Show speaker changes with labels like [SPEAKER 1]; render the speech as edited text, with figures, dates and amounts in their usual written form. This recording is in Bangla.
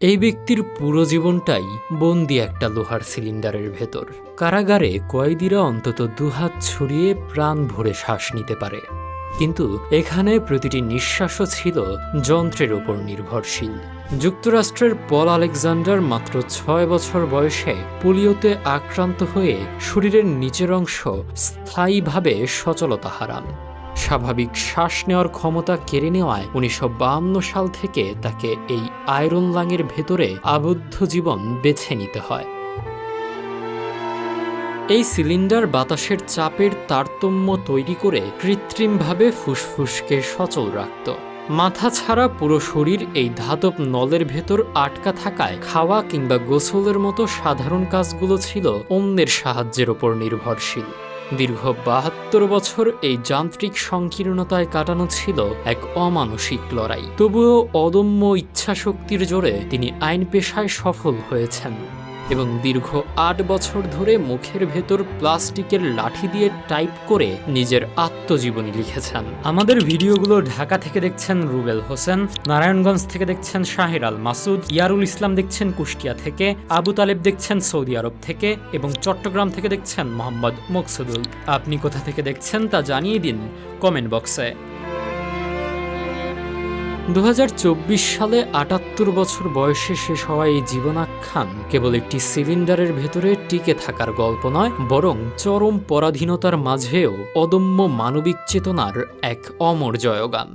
[SPEAKER 1] এই ব্যক্তির পুরো জীবনটাই বন্দি একটা লোহার সিলিন্ডারের ভেতর। কারাগারে কয়েদিরা অন্তত দুহাত ছড়িয়ে প্রাণ ভরে শ্বাস নিতে পারে, কিন্তু এখানে প্রতিটি নিঃশ্বাসও ছিল যন্ত্রের উপর নির্ভরশীল। যুক্তরাষ্ট্রের পল আলেকজান্ডার মাত্র ৬ বছর বয়সে পোলিওতে আক্রান্ত হয়ে শরীরের নিচের অংশ স্থায়ীভাবে সচলতা হারান। স্বাভাবিক শ্বাস নেওয়ার ক্ষমতা কেড়ে নেওয়ায় ১৯৫২ সাল থেকে তাকে এই আয়রন লাংয়ের ভেতরে আবদ্ধ জীবন বেছে নিতে হয়। এই সিলিন্ডার বাতাসের চাপের তারতম্য তৈরি করে কৃত্রিমভাবে ফুসফুসকে সচল রাখত। মাথা ছাড়া পুরো শরীর এই ধাতব নলের ভেতর আটকা থাকায় খাওয়া কিংবা গোসলের মতো সাধারণ কাজগুলো ছিল অন্যের সাহায্যের ওপর নির্ভরশীল। দীর্ঘ ৭২ বছর এই যান্ত্রিক সংকীর্ণতায় কাটানো ছিল এক অমানসিক লড়াই। তবুও অদম্য ইচ্ছাশক্তির জোরে তিনি আইন পেশায় সফল হয়েছেন এবং দীর্ঘ ৮ বছর ধরে মুখের ভেতর প্লাস্টিকের লাঠি দিয়ে টাইপ করে নিজের আত্মজীবনী লিখেছেন। আমাদের ভিডিওগুলো ঢাকা থেকে দেখছেন রুবেল হোসেন, নারায়ণগঞ্জ থেকে দেখছেন শাহির আল মাসুদ, ইয়ারুল ইসলাম দেখছেন কুষ্টিয়া থেকে, আবু তালেব দেখছেন সৌদি আরব থেকে এবং চট্টগ্রাম থেকে দেখছেন মোহাম্মদ মকসুদুল। আপনি কোথা থেকে দেখছেন তা জানিয়ে দিন কমেন্ট বক্সে। ২০২৪ সালে ৭৮ বছর বয়সে শেষ হওয়া এই জীবনাখ্যান কেবল একটি সিলিন্ডারের ভেতরে টিকে থাকার গল্প নয়, বরং চরম পরাধীনতার মাঝেও অদম্য মানবিক চেতনার এক অমর জয়গান।